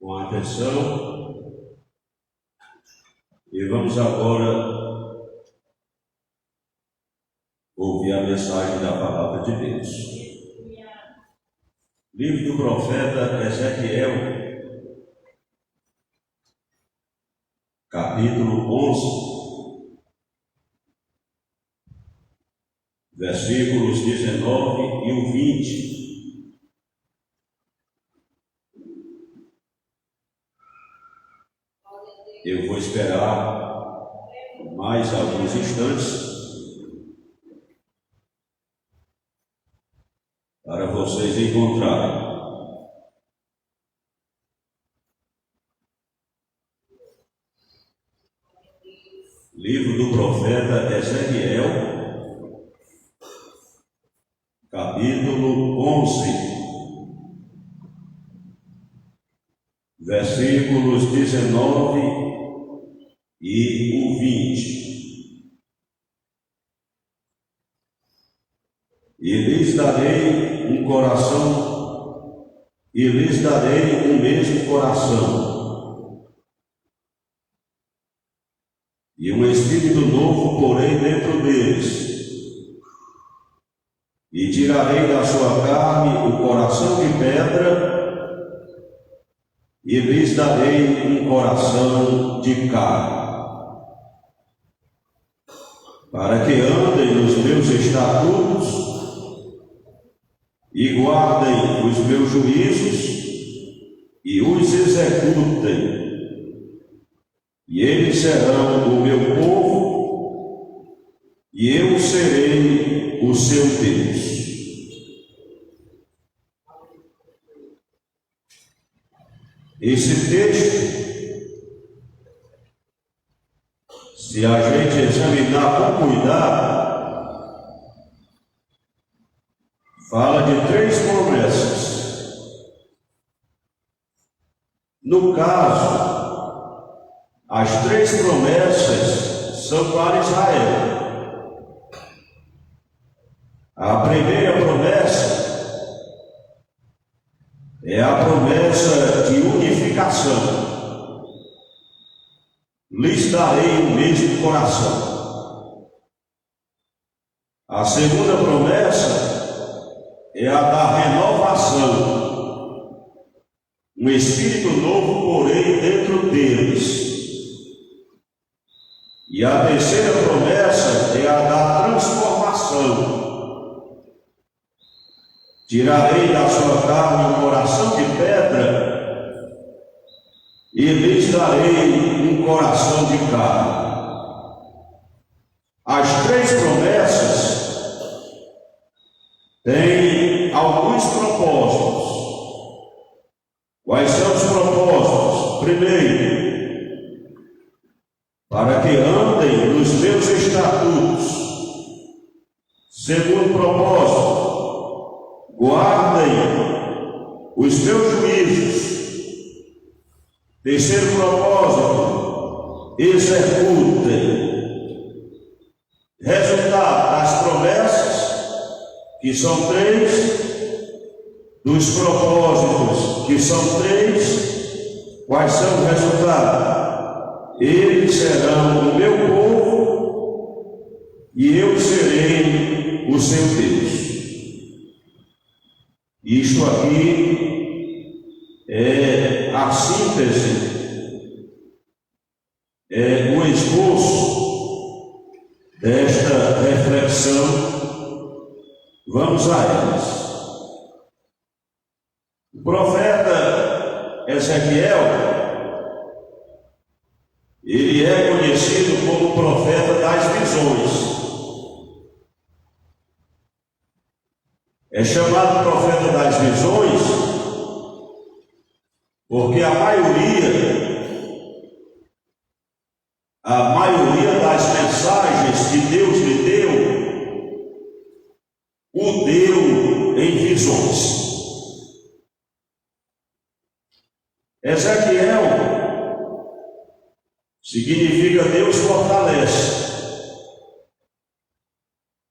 com atenção e vamos agora ouvir a mensagem da palavra de Deus. Livro do profeta Ezequiel, capítulo 11, versículos 19 e o 20. Eu vou esperar mais alguns instantes para vocês encontrarem. Livro do profeta Ezequiel, capítulo 11, versículos 19 e o 20. E lhes darei um coração, e lhes darei o mesmo coração, e um espírito novo porei dentro deles, e tirarei da sua carne o coração de pedra, e lhes darei um coração de carne, para que andem nos meus estatutos e guardem os meus juízos e os executem, e eles serão o meu povo, e eu serei o seu Deus. Esse texto, se a gente examinar com cuidado, fala de 3 promessas. No caso, as 3 promessas são para Israel. A primeira promessa é a promessa de unificação. Lhes darei o mesmo coração. A segunda promessa é a da renovação. Um espírito novo porei dentro deles. E a terceira promessa é a da transformação. Tirarei da sua carne um coração de pedra e lhes darei um coração de carne. As 3 promessas têm alguns propósitos. Quais são os propósitos? Primeiro, para que andem nos meus estatutos. Segundo propósito, guardem os meus juízos. Terceiro propósito, executem. Resultado das promessas, que são 3, dos propósitos, que são 3, quais são os resultados? Eles serão o meu povo e eu serei o seu Deus. Isto aqui é a síntese, é o esboço desta reflexão. Vamos a elas. O profeta Ezequiel, ele é conhecido como profeta das visões. É chamado profeta das visões porque a maioria das mensagens que Deus lhe deu, o deu em visões. Ezequiel significa Deus fortalece.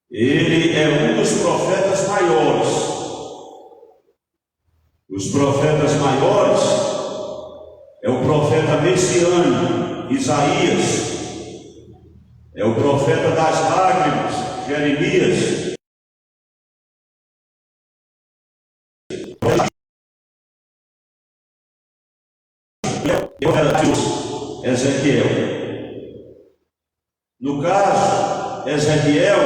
Ele é um dos profetas maiores. Os profetas maiores messiânico, Isaías, é o profeta das lágrimas, Jeremias, Ezequiel. No caso, Ezequiel,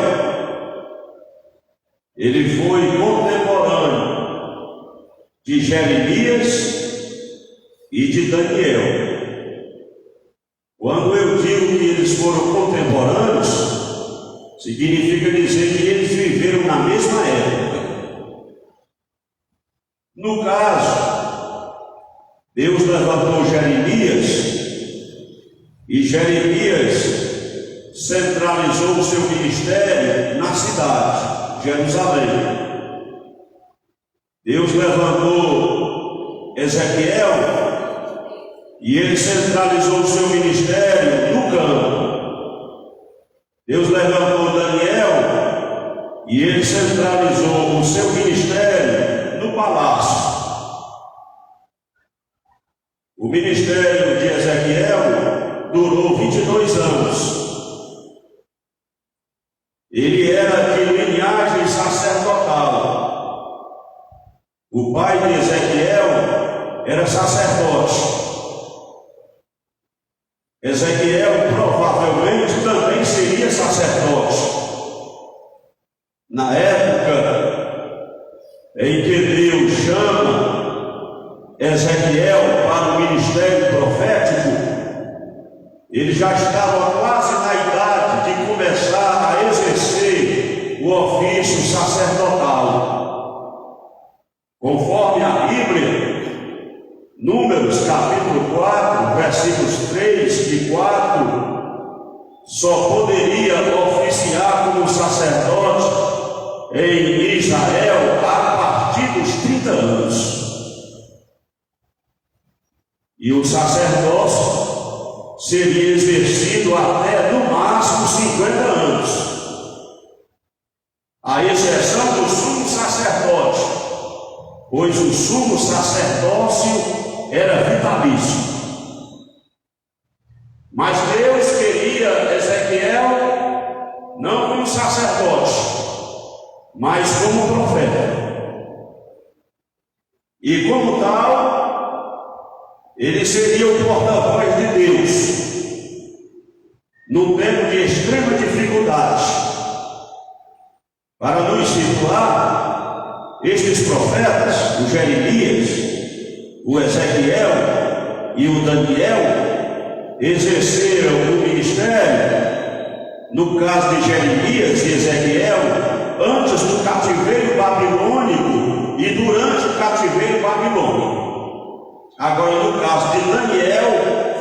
ele foi contemporâneo de Jeremias e de Daniel. Quando eu digo que eles foram contemporâneos, significa dizer que eles viveram na mesma época. No caso, Deus levantou Jeremias, e Jeremias centralizou o seu ministério na cidade, Jerusalém. Deus levantou Ezequiel, e ele centralizou o seu ministério no campo. Deus levantou Daniel, e ele centralizou o seu ministério no palácio. O ministério de Ezequiel durou 22 anos. Ele era de linhagem sacerdotal. O pai de Ezequiel era sacerdote. Ezequiel provavelmente também seria sacerdote. Na época em que Deus chama Ezequiel para o ministério profético, ele já estava quase na idade de começar a exercer o ofício sacerdotal. Conforme a Bíblia, Números capítulo 4, versículos 3 e 4, só poderia oficiar como sacerdote em Israel a partir dos 30 anos. E o sacerdócio seria exercido até no máximo 50 anos, à exceção do sumo sacerdote, pois o sumo sacerdócio era vitalício. Mas Deus queria Ezequiel não como sacerdote, mas como profeta. E como tal, ele seria o porta-voz de Deus num tempo de extrema dificuldade. Para nos situar, estes profetas, o Jeremias, o Ezequiel e o Daniel, exerceram o ministério, no caso de Jeremias e Ezequiel, antes do cativeiro babilônico e durante o cativeiro babilônico. Agora, no caso de Daniel,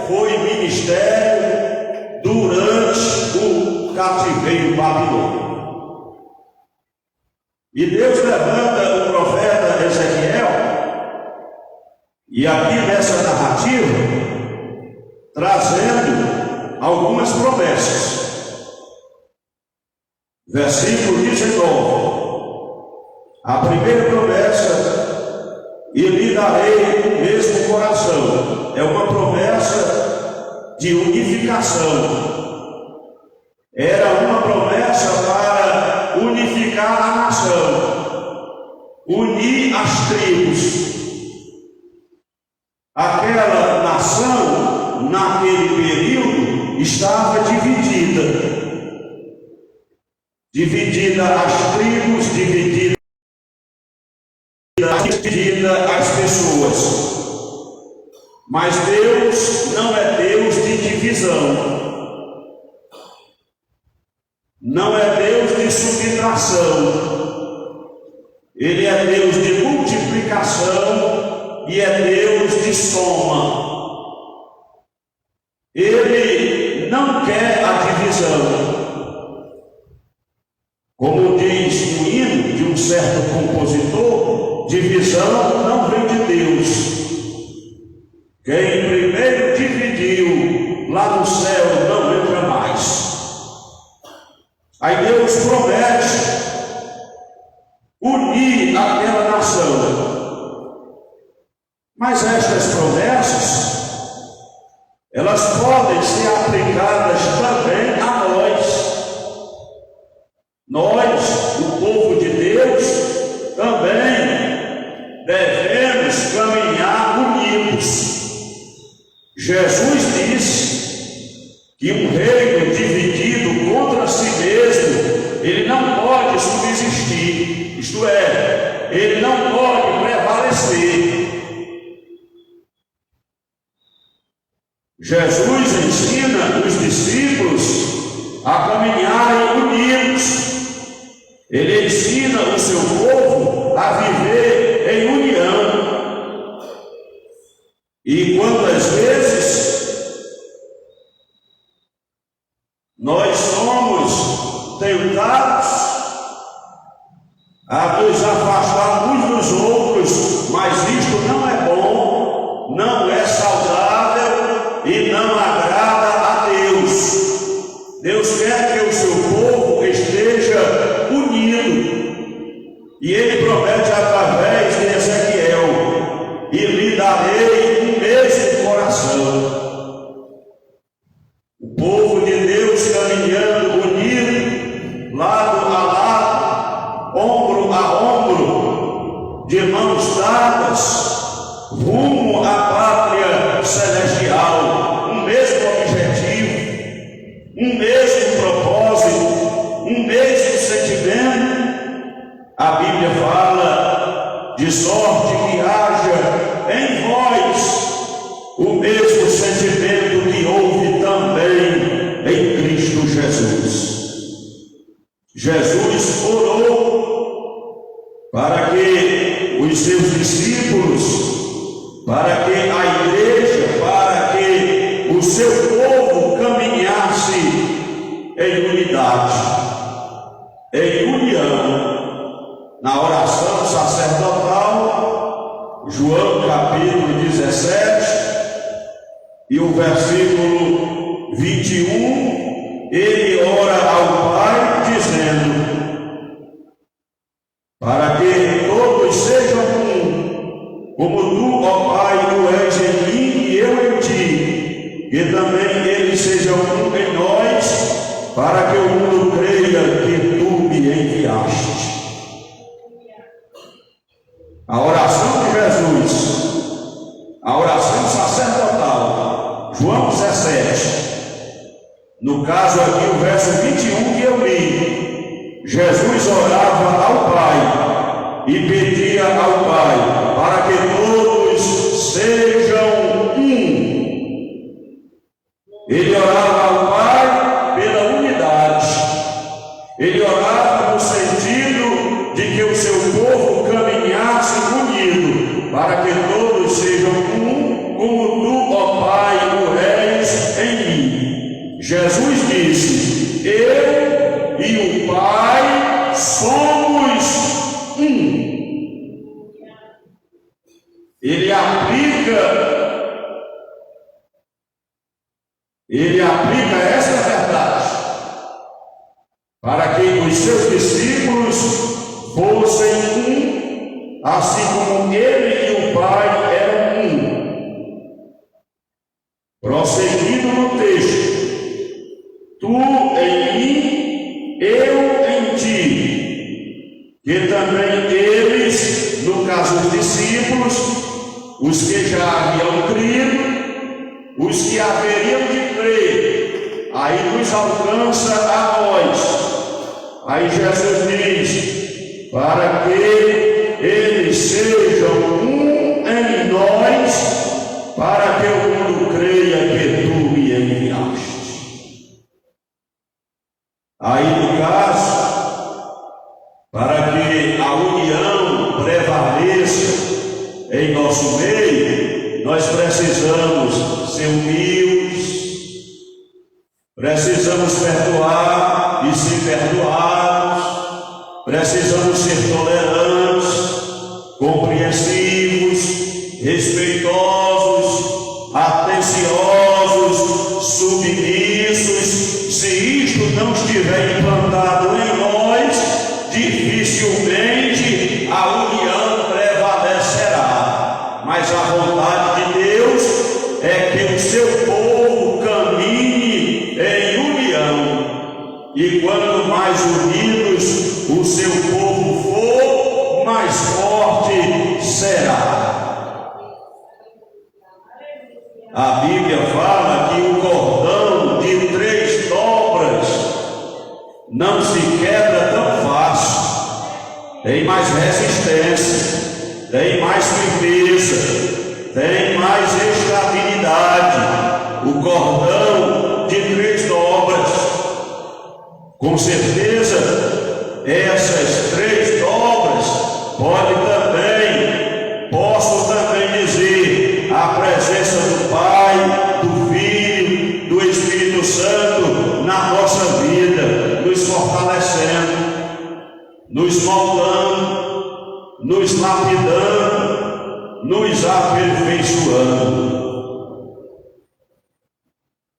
foi ministério durante o cativeiro babilônico. E Deus levanta o profeta Ezequiel, e aqui nessa narrativa, trazendo algumas promessas. Versículo 19. A primeira promessa: e lhe darei o mesmo coração. É uma promessa de unificação. Era uma promessa para unificar a nação, unir as tribos. Aquela nação, naquele período, estava dividida as tribos, dividida as pessoas. Mas Deus não é Deus de divisão, não é Deus de subtração. Ele é Deus de multiplicação e é Deus de soma. Ele não quer a divisão. Como diz o hino de um certo compositor, divisão não vem de Deus. Quem primeiro dividiu lá no céu não entra mais. Aí Deus promete unir aquela nação. Mas estas promessas elas podem ser aplicadas também a nós. Nós, o povo de Deus, também devemos caminhar unidos. Jesus disse que um reino dividido contra si mesmo, ele não pode subsistir, isto é, ele não pode prevalecer. Jesus ensina os discípulos a caminharem unidos. Ele ensina o seu povo a viver em união. E quantas vezes nós somos tentados a nos afastar uns dos outros, mas isto não é bom, não é saudável e não agrada a Deus. Deus quer que o seu povo esteja unido. E ele promete através de Ezequiel: e lhe darei um mesmo coração. O povo de Deus caminhando unido, lado a lado, ombro a ombro, de mãos dadas, rumo à pátria celestial, um mesmo objetivo, um mesmo propósito, um mesmo sentimento. A Bíblia fala de sorte que haja em vós o mesmo sentimento que houve também em Cristo Jesus. Jesus orou para que os seus discípulos, para que a igreja, para que o seu povo caminhasse em unidade, em união. Na oração sacerdotal, João capítulo 17 e o versículo 21, ele ora ao Pai dizendo: para que todos sejam um, como tu, ó Pai, tu és em mim e eu em ti, que também eles sejam um em nós, para que o mundo creia que tu me enviaste. A oração de Jesus, a oração sacerdotal, João 17, no caso aqui o verso 21 que eu li, Jesus orava ao Pai e pedia ao Pai para que todos sejam um. Ele orava ao Pai pela unidade, ele orava no sentido de que o seu povo caminhasse unido, para que todos sejam um, como tu, ó Pai, o és em mim. Jesus disse: eu e o Pai somos um. Ele aplica essa verdade para que os seus discípulos fossem um, assim como ele e o Pai eram um. Prosseguindo no texto: tu em mim, eu em ti, que também eles, no caso dos discípulos, os que já haviam crido, os que haveriam de crer, aí nos alcança a nós. Aí Jesus diz: para que eles sejam um em nós, para que o mundo creia que tu me enviaste. Aí no caso, para que a união prevaleça em nosso meio, nós precisamos ser humildes, precisamos perdoar e ser perdoados, precisamos ser tolerantes, compreensivos, respeitosos, atenciosos, submissos. Se isto não estiver implantado em nós, dificilmente a união prevalecerá. Mas a vontade de Deus é que o seu povo A Bíblia fala que o cordão de 3 dobras não se quebra tão fácil, tem mais resistência, tem mais firmeza, tem mais estabilidade. O cordão de 3 dobras, com certeza, essas 3 dobras posso também dizer, a presença do Pai, do Filho, do Espírito Santo na nossa vida, nos fortalecendo, nos moldando, nos lapidando, nos aperfeiçoando.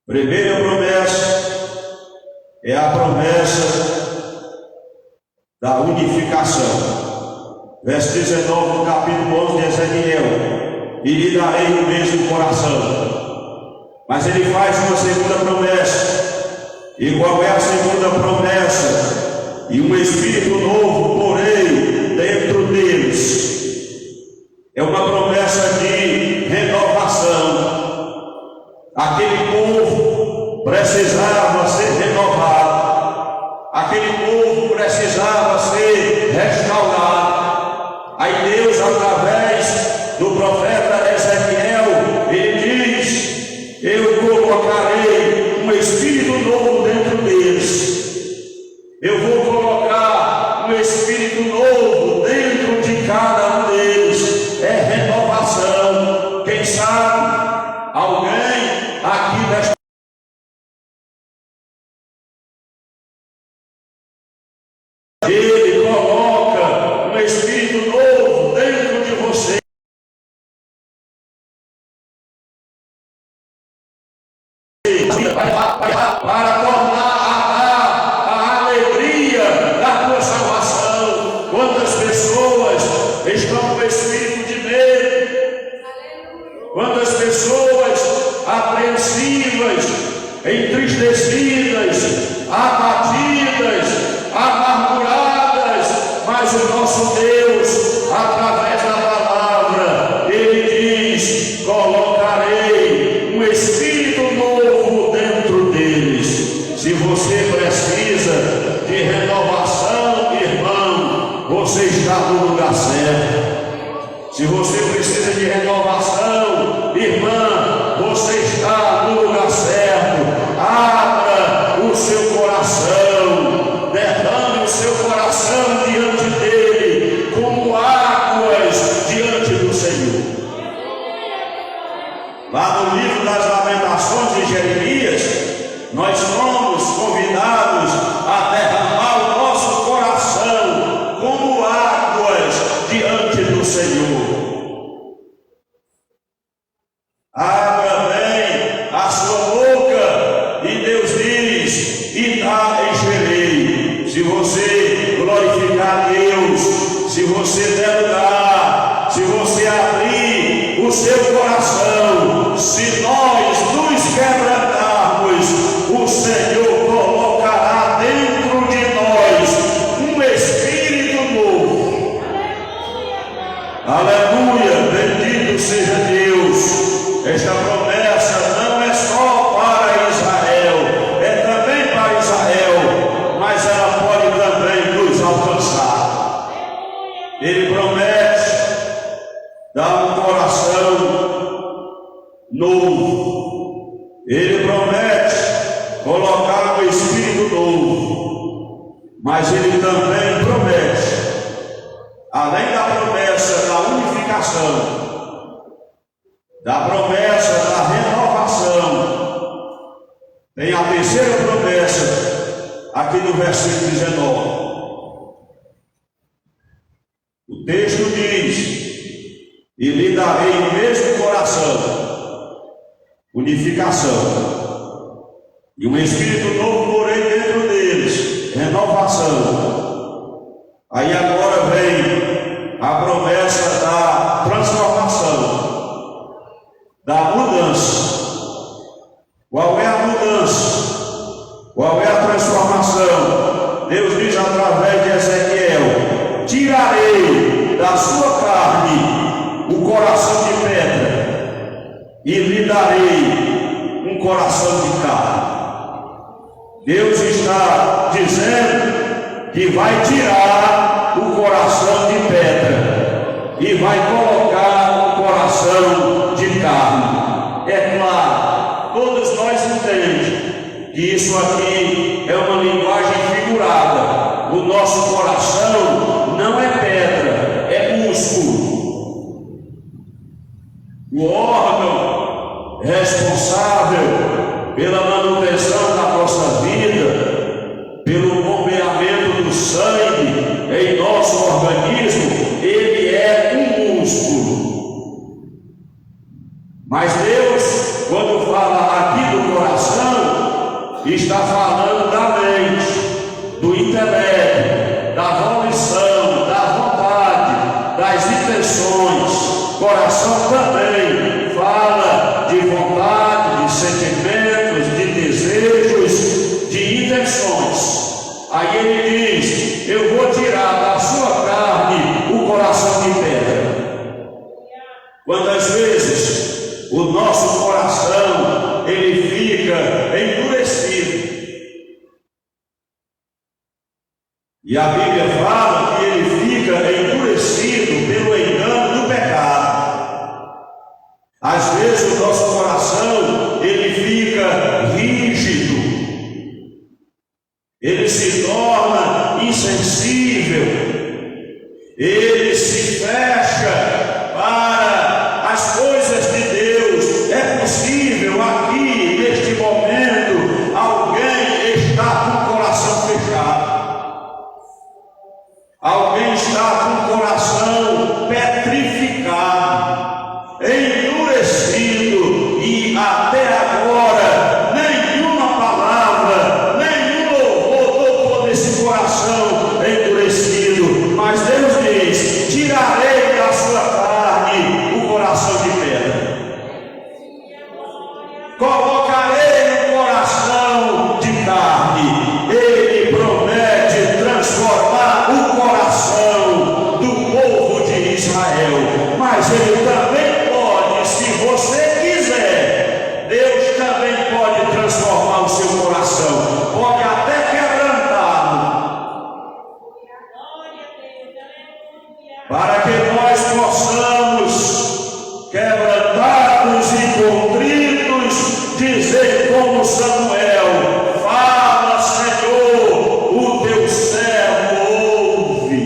Primeira promessa é a promessa da unificação. Verso 19 do capítulo 11 de Ezequiel: e lhe darei o mesmo coração. Mas ele faz uma segunda promessa. E qual é a segunda promessa? E um espírito novo porei dentro deles. É uma promessa de renovação. Aquele povo precisava ser renovado. Aquele povo precisava ser restaurado. Aí Deus, através do profeta Ezequiel, ele diz: eu colocarei um espírito novo dentro deles. Eu vou colocar um espírito novo dentro de cada um deles. É renovação. Quem sabe alguém aqui nesta ele coloca um espírito novo dentro de você, para tornar a alegria da tua salvação. Quantas pessoas estão com espírito de medo? Quantas pessoas apreensivas, entristecidas, abatidas, amarguradas? Mas o nosso Deus, através da palavra, ele diz: colocarei um espírito novo dentro deles. Se você precisa de renovação, irmão, você está no lugar certo. Se você precisa de renovação, irmã, você está no lugar certo. Abra o seu coração, derrame o seu coração diante dele, como águas diante do Senhor. Lá no livro das Lamentações de Jeremias, nós somos convidados a derramar o nosso coração como águas diante do Senhor. Abra bem a sua boca, e Deus diz: e encherei. Se você glorificar a Deus, se você der lugar, se você abrir o seu coração, se nós nos quebrantarmos, o Senhor colocará dentro de nós um espírito novo. Aleluia, bendito seja Deus. Esta promessa não é só para Israel, é também para Israel, mas ela pode também nos alcançar. Ele promete dar um coração novo. Ele promete colocar um espírito novo. Mas ele também promete, além da promessa da unificação, da promessa da renovação, tem a terceira promessa aqui no versículo 19. O texto diz: e lhe darei o mesmo coração, unificação, e um espírito novo porei dentro deles, renovação. Aí agora vem a promessa da transformação, da mudança. Qual é a mudança? Qual é a transformação? Deus diz através de Ezequiel: tirarei da sua carne o coração de pedra e lhe darei um coração de carne. Deus está dizendo que vai tirar o coração de pedra e vai colocar o coração de carne. É claro, todos nós entendemos que isso aqui é uma linguagem figurada. O nosso coração não é pedra, é músculo. O órgão responsável pela manutenção da nossa vida, pelo bombeamento do sangue em nosso organismo, ele é um músculo. Mas Deus, quando fala aqui do coração, está falando da mente, do intelecto, da volição, da vontade, das intenções. Coração também fala de vontade, de sentimentos, de desejos, de intenções. Aí ele diz: eu vou tirar da sua carne o coração de pedra. Quantas vezes o nosso coração ele fica endurecido? E a Bíblia fala que ele fica endurecido pelo engano do pecado. Às vezes o nosso coração ele fica rígido, ele se torna insensível, ele se fecha para as coisas de Deus. É possível aqui, neste momento, alguém está com o coração fechado, alguém está com o coração petrificado, endurecido, e até agora nenhuma palavra, nenhum louvor tocou nesse coração endurecido. Mas Deus diz: tirarei da sua carne o coração de pedra, colocarei um coração de carne. Ele promete transformar o coração do povo de Israel, mas ele também pode, se você quiser, Deus também pode transformar o seu coração, pode até quebrantá-lo, para que nós possamos, quebrantados e contritos, dizer como Samuel: fala, Senhor, o teu servo ouve.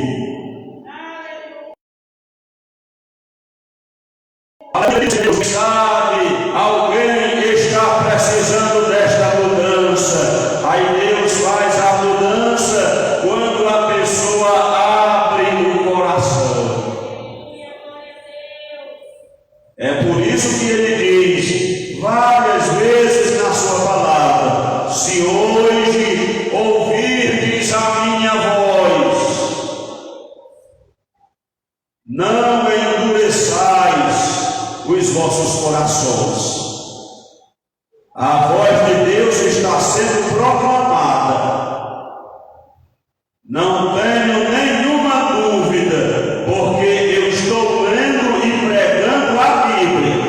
Deus sabe, alguém está precisando desta mudança. Aí Deus faz a mudança quando a pessoa abre o coração. É por isso que ele diz várias vezes na sua palavra: se hoje ouvirdes a minha voz, não endureçais os vossos corações. A voz de Deus está sendo proclamada. Não tenho nenhuma dúvida, porque eu estou lendo e pregando a Bíblia.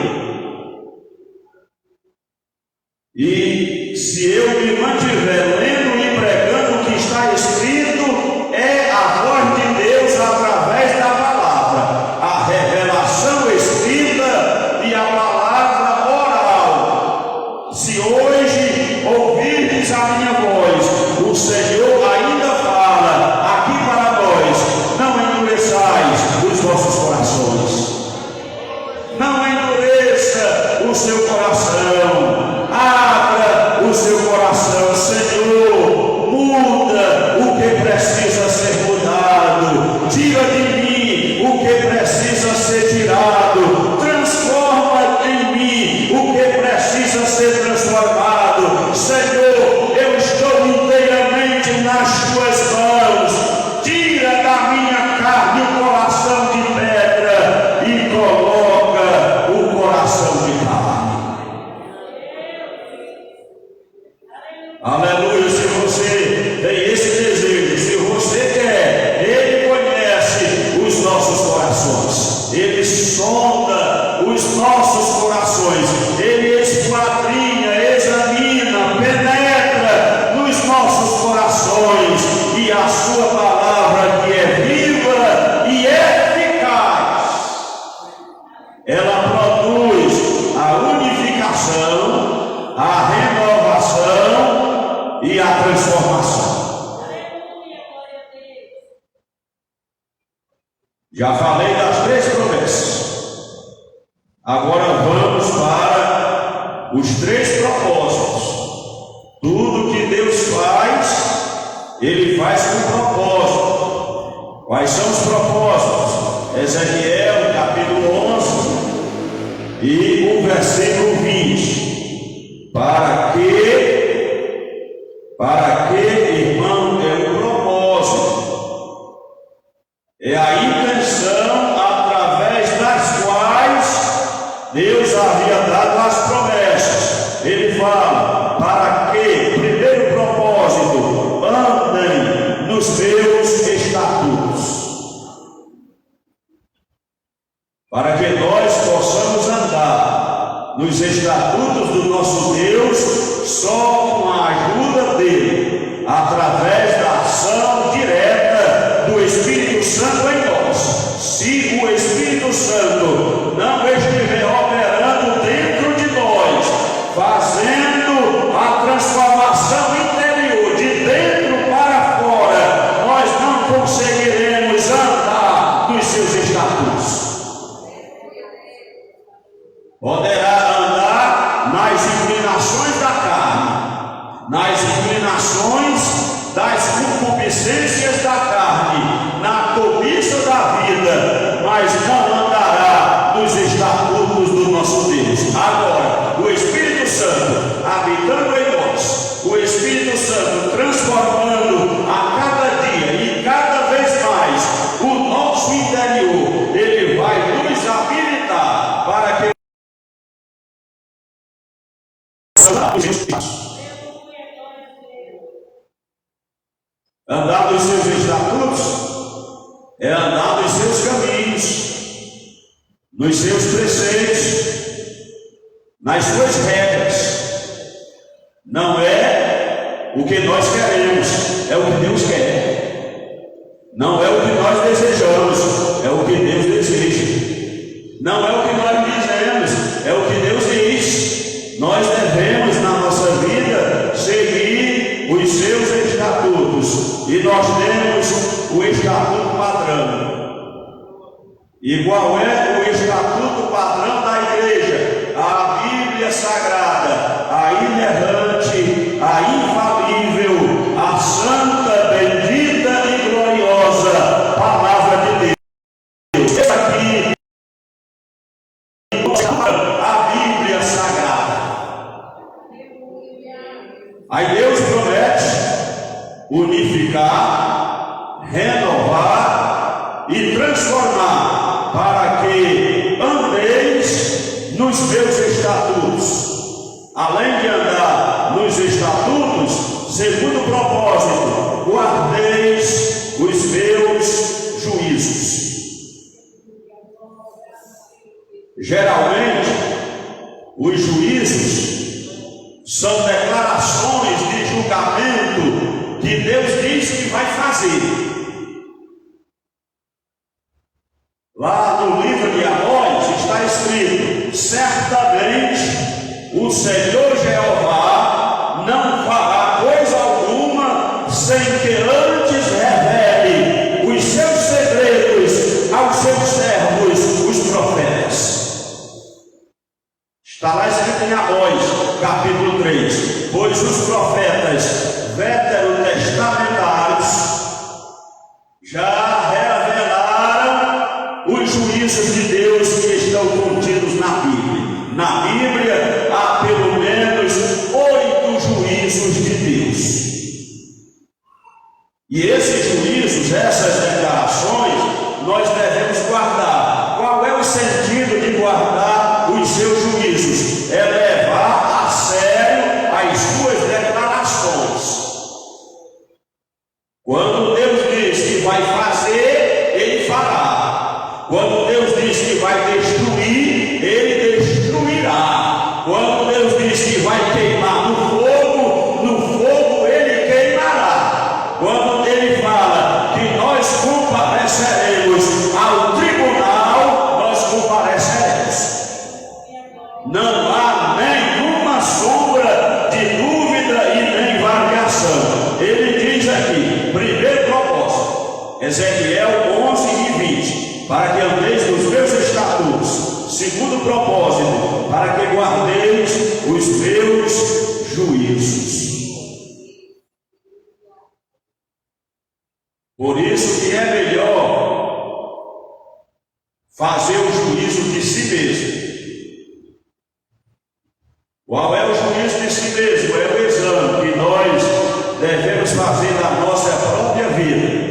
E se eu me mantiver lendo e pregando o que está escrito, é a voz de Deus através da palavra, a revelação escrita e a palavra oral. Se hoje ouvirdes a minha voz, o Senhor ainda fala aqui para nós: não endureçais os vossos corações, não endureça o seu coração, abra o seu coração. Senhor, muda o que precisa ser mudado, tira de mim o que precisa ser tirado, transforma em mim o que precisa ser transformado. Senhor, eu estou inteiramente nas tuas mãos. Tira da minha carne o coração de pedra e coloca o coração de carne. Aleluia. Se você tem esse desejo, se você quer, Ele conhece os nossos corações, Ele sonda os nossos corações. Já falei das 3 promessas. Agora vamos para os 3 propósitos. Tudo que Deus faz, Ele faz com propósito. Quais são os propósitos? Ezequiel, capítulo 11 e o versículo 20. Para que, irmão, é o propósito. É a intenção através das quais Deus havia dado as promessas. Ele fala, para que, primeiro propósito, andem nos meus estatutos. Para que nós possamos andar nos estatutos do nosso Deus, só com a ajuda dele, através da ação direta do Espírito Santo em nós. Se o Espírito Santo não estiver operando dentro de nós, fazendo a transformação interior de dentro para fora, nós não conseguiremos andar nos seus estatutos. Poderá andar nas inclinações da carne, nas inclinações das concupiscências da carne, na cobiça da vida, mas não andará nos estatutos do nosso Deus. Agora, o Espírito Santo habitando em nós, o Espírito Santo transformando a cada dia e cada vez mais o nosso interior, ele vai nos habilitar para que andar nos seus estatutos é andar nos seus caminhos, nos seus preceitos, nas suas regras. Não é o que nós queremos, é o que Deus quer. Não é o que nós desejamos, é o que Deus deseja. Não é o que nós dizemos, é o que Deus diz. Nós devemos, na nossa vida, seguir os seus estatutos. E nós temos o estatuto padrão. E qual é o estatuto padrão da igreja? A Bíblia Sagrada, a inerrante, a infalível, a santa, bendita e gloriosa Palavra de Deus. Essa aqui, a Bíblia Sagrada. Aí Deus promete unificar, renovar e transformar para que andeis nos meus estatutos. Além de andar nos estatutos, segundo propósito, guardeis os meus juízos. Geralmente, os juízos são declarações de julgamento que Deus diz que vai fazer. Lá no livro de Amós está escrito: certamente o Senhor Jeová não fará coisa alguma sem que antes revele os seus segredos aos seus servos, os profetas. Está lá escrito em Amós, capítulo 3: pois os profetas veterotestamentários já revelaram os juízos de Deus que estão contidos na Bíblia. Na Bíblia há pelo menos 8 juízos de Deus. E esses juízos, essas declarações, nós devemos guardar. Qual é o sentido de guardar os seus juízos? É levar a sério as suas declarações. Quando Deus diz que vai fazer, Ele fará. Quando Deus diz que vai destruir, Ele destruirá. Quando Deus diz que vai queimar no fogo Ele queimará. Quando Ele fala que nós compareceremos ao tribunal, nós compareceremos. Não há nenhuma sombra de dúvida e nem variação. Ele diz aqui, primeiro propósito, Ezequiel 11 e 20: para que andeis nos meus estatutos, segundo o propósito, para que guardeis os meus juízos. Por isso que é melhor fazer o juízo de si mesmo. Qual é o juízo de si mesmo? É o exame que nós devemos fazer na nossa própria vida.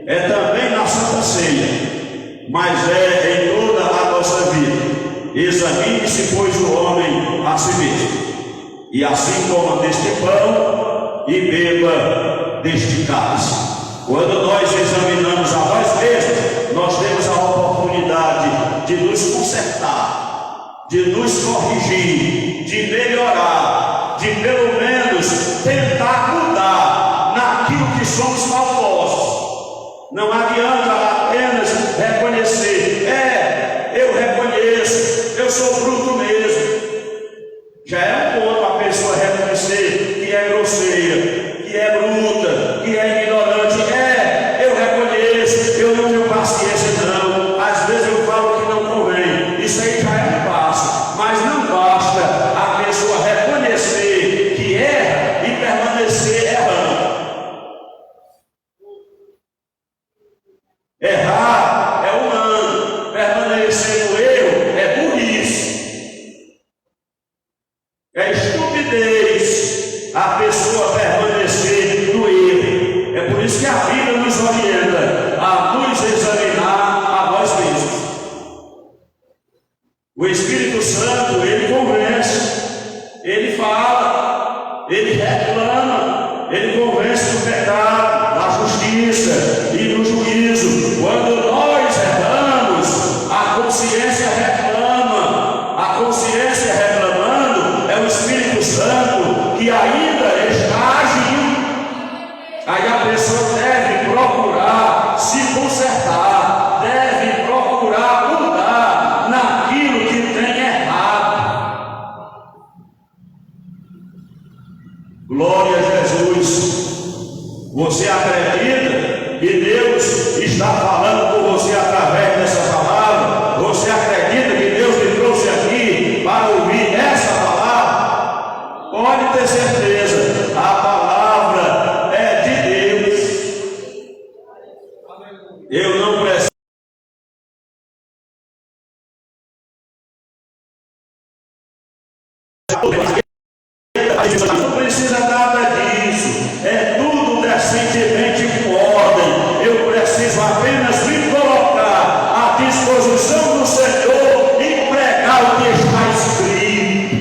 É também na Santa Ceia, mas é em toda a nossa vida. Examine-se, pois, o homem a si mesmo, e assim coma deste pão e beba deste cálice. Quando nós examinamos a nós mesmos, nós temos a oportunidade de nos consertar, de nos corrigir, de melhorar, de pelo menos tentar mudar naquilo que somos faltosos. Não adianta apenas reconhecer, eu reconheço, eu sou bruto mesmo. Já é um ponto a pessoa reconhecer que é grosseira, que é bruta, que é ignorante. Eu reconheço, eu não tenho paciência não. Às vezes eu falo que não convém. Isso aí já é um passo, mas não basta a pessoa reconhecer que erra e permanecer errando. Errar é humano, permanecer no erro é burrice, é estupidez a pessoa permanecer no erro. É por isso que a Bíblia nos orienta a nos examinar a nós mesmos. O Espírito Santo, ele convence, ele fala, ele reclama, ele convence do pecado, da justiça e do juízo. Quando nós erramos, a consciência reclama. A consciência reclamando é o Espírito Santo que ainda está agindo. Aí a pessoa deve procurar se consertar, deve procurar mudar naquilo que tem errado. Glória a Jesus. Você acredita que Deus está falando com você através dessa palavra? Você acredita que Deus me trouxe aqui para ouvir essa palavra? Pode ter certeza, a palavra é de Deus. Eu não preciso. Não precisa nada disso. É tudo decentemente com ordem. Eu preciso apenas me colocar à disposição do Senhor e pregar o que está escrito.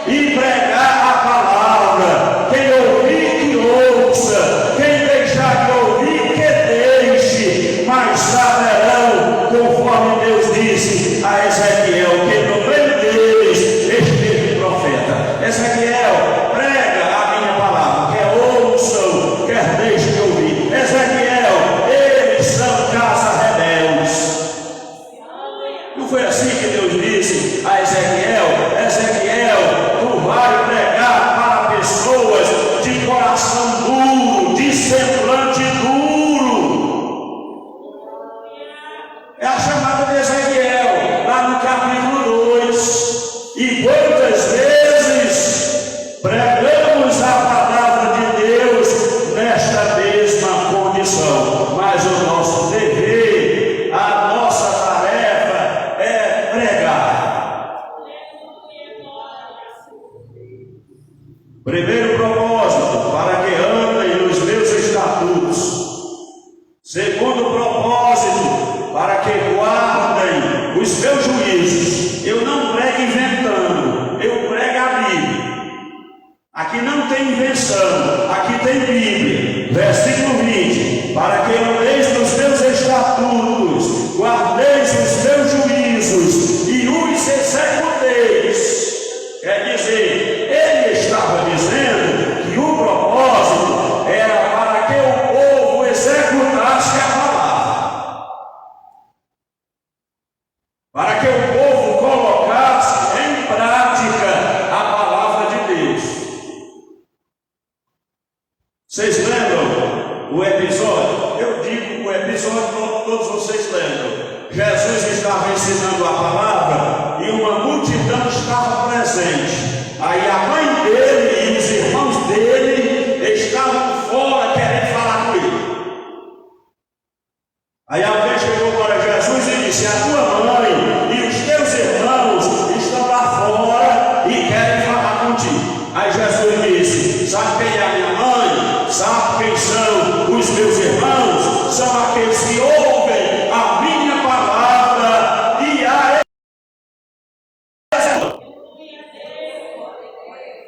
E pregar a palavra. Quem ouvir, que ouça. Quem deixar de ouvir, que deixe. Mas saberão, conforme Deus disse a Ezequiel, que no meio deles esteve o profeta. Ezequiel, prega a minha palavra. Quer ouçam, quer deixem de ouvir. Ezequiel, eles são casa rebeldes. Não foi assim que Deus disse a Ezequiel? Ezequiel, tu vai pregar para pessoas de coração duro, de semblante duro. É a chamada de Ezequiel, lá no capítulo 2. E quantas vezes pregamos a palavra de Deus nesta mesma condição? Mas o nosso dever, a nossa tarefa é pregar. Primeiro propósito, para que andem nos meus estatutos. Segundo propósito, para que guardem os meus juízos. Eu não prego inventando, eu prego a Bíblia. Aqui não tem invenção, aqui tem Bíblia. Versículo 20: para que andeis nos meus estatutos, guardeis os meus juízos e os executeis. Quer dizer, ele estava dizendo que o propósito era para que o povo executasse a palavra, para que o povo colocasse em prática a palavra de Deus. Vocês lembram o episódio? Eu digo o episódio, todos vocês lembram. Jesus estava ensinando a palavra e uma multidão estava presente. Aí a mãe dele e os irmãos dele estavam fora querendo falar com ele. Aí alguém chegou para Jesus e disse: a tua mãe e os teus irmãos estão lá fora e querem falar contigo. Aí Jesus disse: sabe quem é a minha mãe? Sabe quem são os meus irmãos? São aqueles que ouvem a minha palavra e a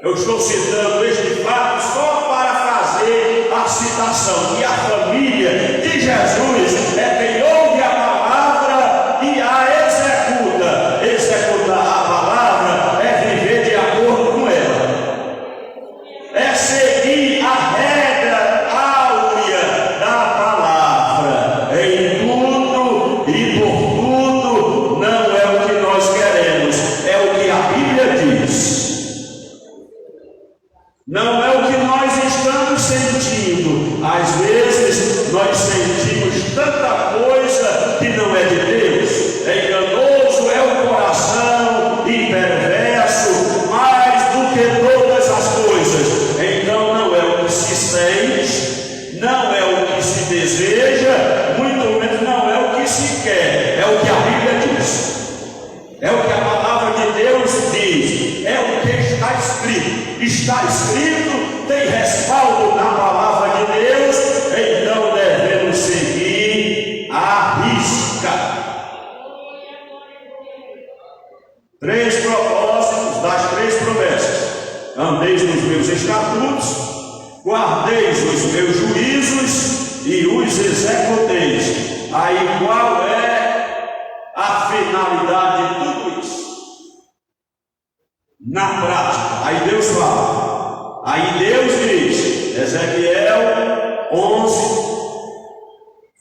Eu estou citando este fato só para fazer a citação. E a família de Jesus é quem ouve a palavra e a executa. Executar a palavra é viver de acordo com ela. É seguir a regra áurea da palavra. Em tudo e por tudo não é o que nós queremos, é o que a Bíblia diz. Não é o que nós estamos sentindo. Às vezes nós sentimos tanta coisa que não é de Deus. Enganoso é o coração e perverso mais do que todas as coisas. Então não é o que se sente, não é o que se deseja, muito menos não é o que se quer. É o que a Bíblia diz. É o que a palavra de Deus diz. É o que está escrito. Está escrito, tem respaldo na palavra de Deus, então devemos seguir à risca. 3 propósitos das 3 promessas: andeis nos meus estatutos, guardeis os meus juízos e os executeis. Aí qual é a finalidade de tudo isso? Na prática, aí Deus fala, aí Deus diz, Ezequiel 11,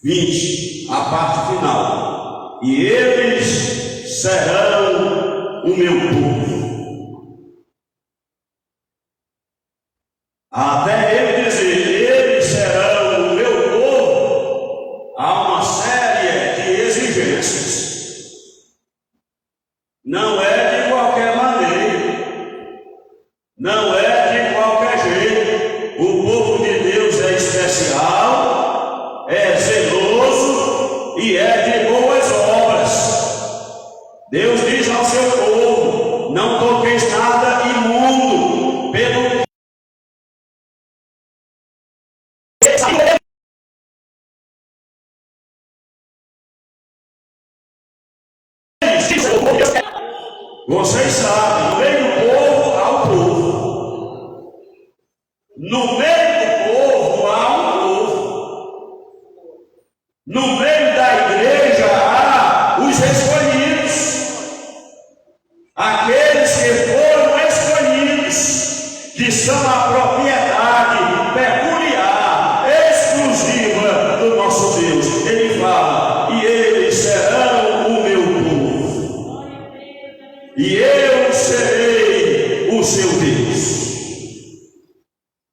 20, a parte final: e eles serão o meu povo. Até ele dizer, eles serão o meu povo, há uma série de exigências. Não é de qualquer maneira. Não é de qualquer jeito. O povo de Deus é especial, é zeloso e é de boas obras. Deus diz ao seu povo: não toqueis nada imundo, pelo vocês sabem, no meio do povo há um povo. No meio do povo há um povo. No meio da igreja há os escolhidos. Aqueles que foram escolhidos, que são a propriedade peculiar, exclusiva do nosso Deus. Ele fala: e eles serão o meu povo. E eu serei o seu Deus.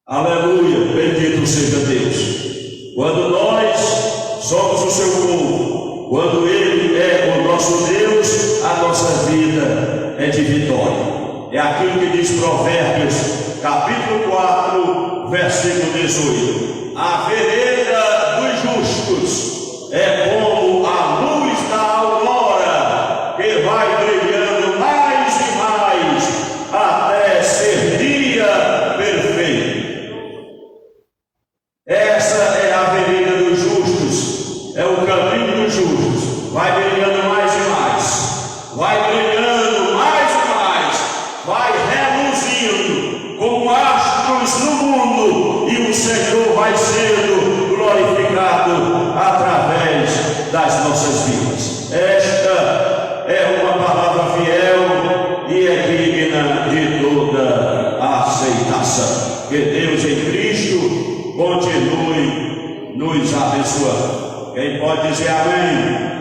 Aleluia, bendito seja Deus. Quando nós somos o seu povo, quando Ele é o nosso Deus, a nossa vida é de vitória. É aquilo que diz Provérbios, capítulo 4, versículo 18: a vereda dos justos é como a luz da aurora, que vai brilhando mais e mais até ser dia perfeito. Essa é a vereda dos justos, é o caminho dos justos. Vai brilhando mais e mais, vai brilhando mais e mais, vai reluzindo como astros no mundo, e o Senhor vai sendo glorificado através das nossas vidas. Esta é uma palavra fiel e é digna de toda a aceitação. Que Deus em Cristo continue nos abençoando. Quem pode dizer amém?